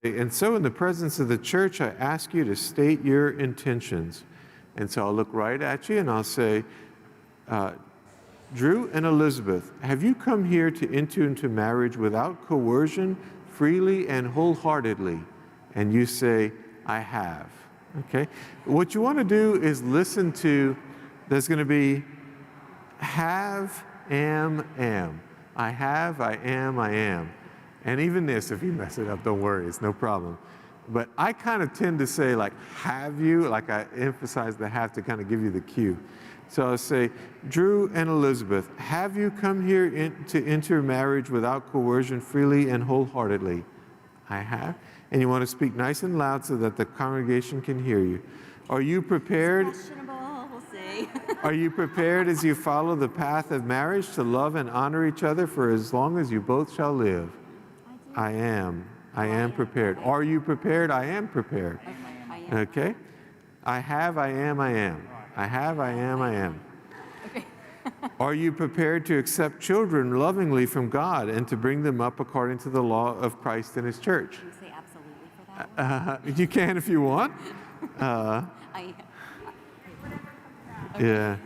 And so in the presence of the church, I ask you to state your intentions. And so I'll look right at you and I'll say, Drew and Elizabeth, have you come here to enter into marriage without coercion, freely and wholeheartedly? And you say, I have. Okay? What you want to do is listen to, there's going to be have, am. I have, I am. And even this, if you mess it up, don't worry, it's no problem. But I kind of tend to say like, have you, like I emphasize the have to kind of give you the cue. So I'll say, Drew and Elizabeth, have you come here to enter marriage without coercion, freely and wholeheartedly? I have. And you want to speak nice and loud so that the congregation can hear you. Are you prepared? It's questionable, we'll see. Are you prepared as you follow the path of marriage to love and honor each other for as long as you both shall live? I am. I am prepared. Are you prepared? I am prepared. Okay, I am. Okay? I have, I am. I have, I am. Okay. Are you prepared to accept children lovingly from God and to bring them up according to the law of Christ and His church? Can you say absolutely for that one? You can if you want. I am. Yeah.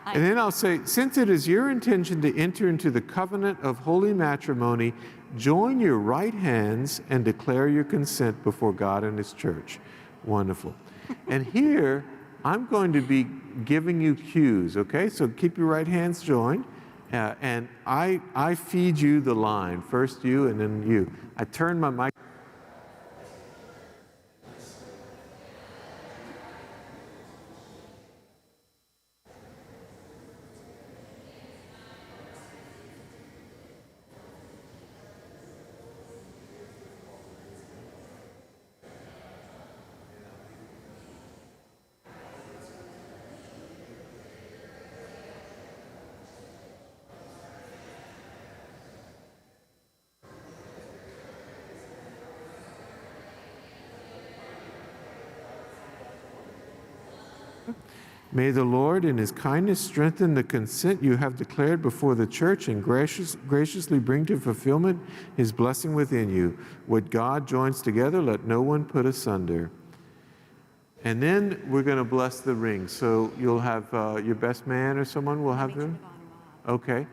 And then I'll say, since it is your intention to enter into the covenant of holy matrimony, join your right hands and declare your consent before God and His church. Wonderful. And here, I'm going to be giving you cues, okay? So keep your right hands joined. And I feed you the line. First you and then you. I turn my mic. May the Lord in His kindness strengthen the consent you have declared before the church and graciously bring to fulfillment His blessing within you. What God joins together, let no one put asunder. And then we're going to bless the ring. So you'll have your best man or someone will have them? Okay.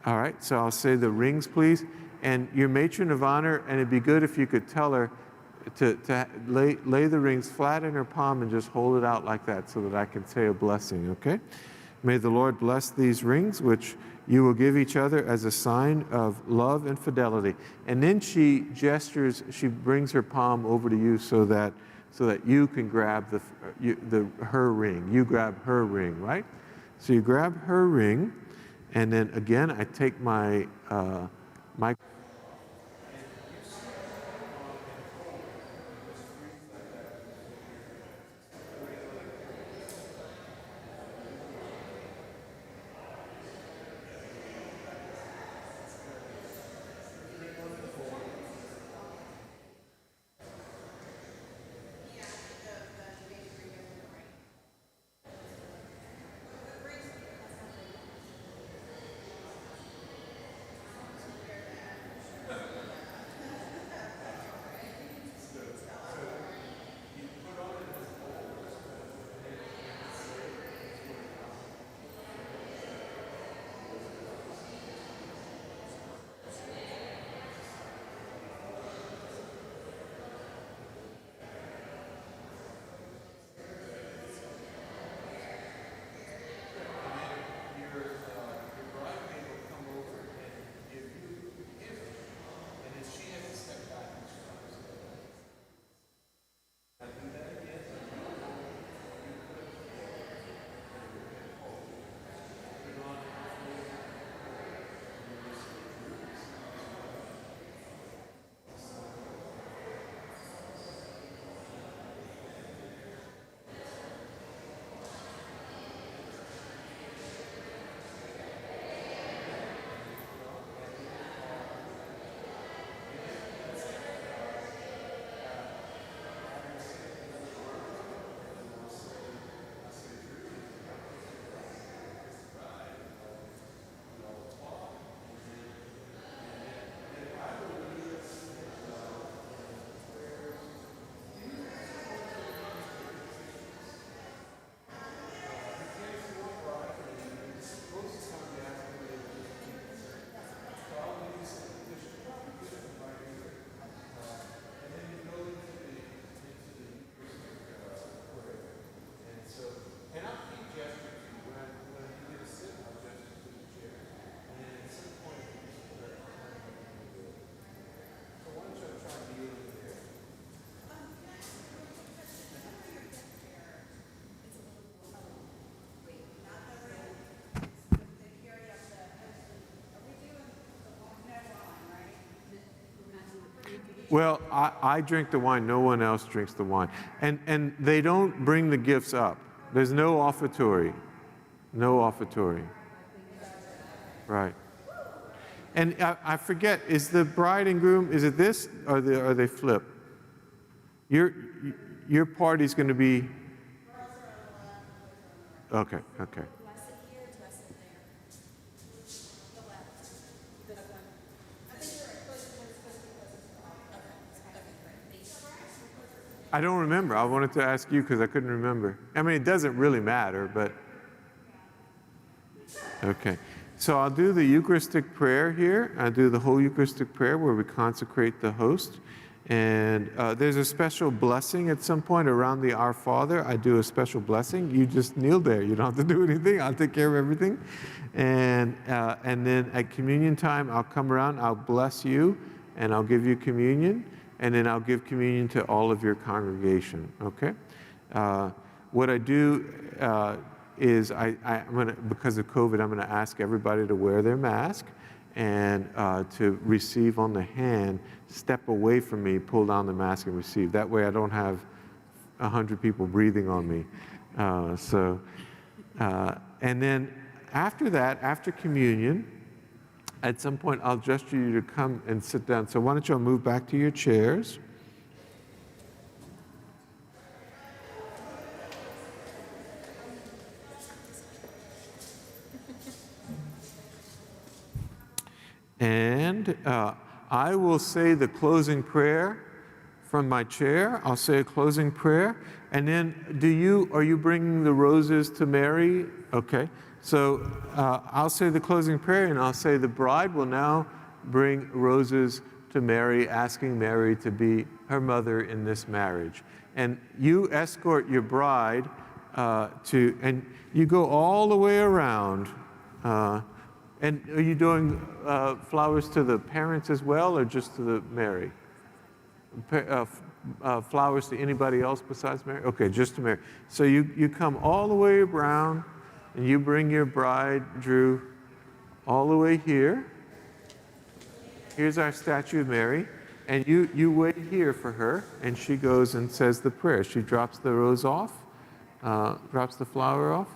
All right. So I'll say the rings, please. And your matron of honor, and it'd be good if you could tell her to lay the rings flat in her palm and just hold it out like that so that I can say a blessing, okay? May the Lord bless these rings, which you will give each other as a sign of love and fidelity. And then she gestures, she brings her palm over to you so that you can grab her ring. You grab her ring, right? So you grab her ring, and then again, I take my Well, I drink the wine. No one else drinks the wine. And they don't bring the gifts up. There's no offertory. No offertory. Right. And I forget, is the bride and groom, is it this or are they flip? Your party's going to be... Okay, okay. I don't remember. I wanted to ask you because I couldn't remember. I mean, it doesn't really matter, but... Okay. So I'll do the Eucharistic prayer here. I do the whole Eucharistic prayer where we consecrate the host. And there's a special blessing at some point around the Our Father. I do a special blessing. You just kneel there. You don't have to do anything. I'll take care of everything. And then at communion time, I'll come around, I'll bless you, and I'll give you communion. And then I'll give communion to all of your congregation, okay? What I do is I'm gonna, because of COVID, I'm gonna ask everybody to wear their mask and to receive on the hand, step away from me, pull down the mask and receive. That way I don't have 100 people breathing on me. And then after that, after communion, at some point I'll gesture you to come and sit down. So why don't you all move back to your chairs. And I will say the closing prayer from my chair. I'll say a closing prayer. And then are you bringing the roses to Mary? Okay. So I'll say the closing prayer and I'll say the bride will now bring roses to Mary, asking Mary to be her mother in this marriage. And you escort your bride and you go all the way around. And are you doing flowers to the parents as well, or just to the Mary? Flowers to anybody else besides Mary? Okay, just to Mary. So you come all the way around, and you bring your bride, Drew, all the way here. Here's our statue of Mary. And you wait here for her, and she goes and says the prayer. She drops the rose off, drops the flower off,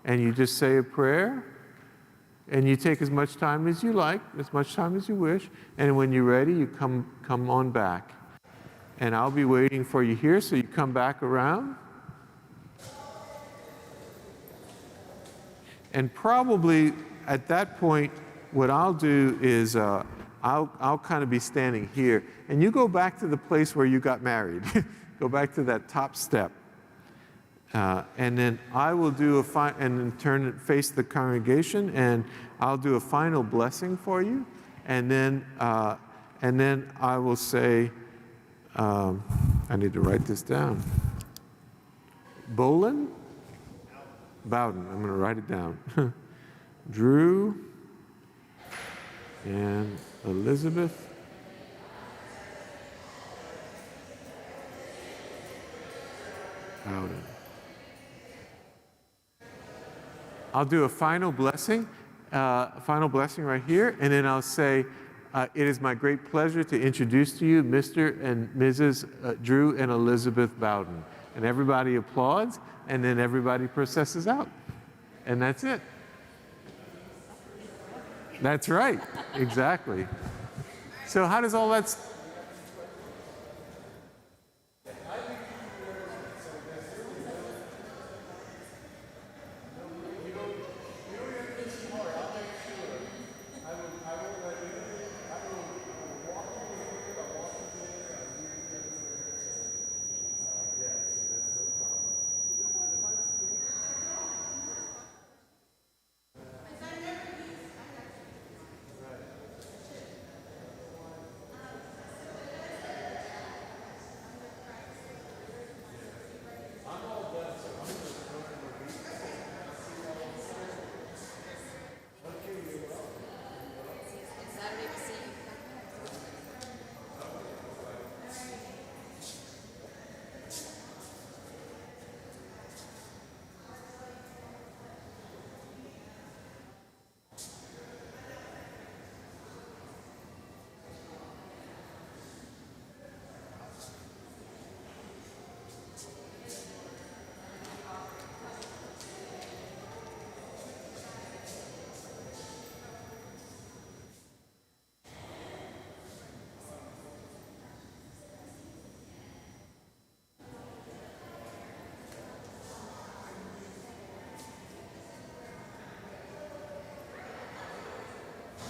and you just say a prayer. And you take as much time as you like, as much time as you wish. And when you're ready, you come on back. And I'll be waiting for you here, so you come back around. And probably at that point, what I'll do is I'll kind of be standing here. And you go back to the place where you got married. Go back to that top step. And then I will do and then turn and face the congregation, and I'll do a final blessing for you. And then I will say, I need to write this down. Bowden? Bowden. I'm going to write it down. Drew and Elizabeth Bowden. I'll do a final blessing right here, and then I'll say, it is my great pleasure to introduce to you Mr. and Mrs. Drew and Elizabeth Bowden. And everybody applauds, and then everybody processes out. And that's it. That's right, exactly. So how does all that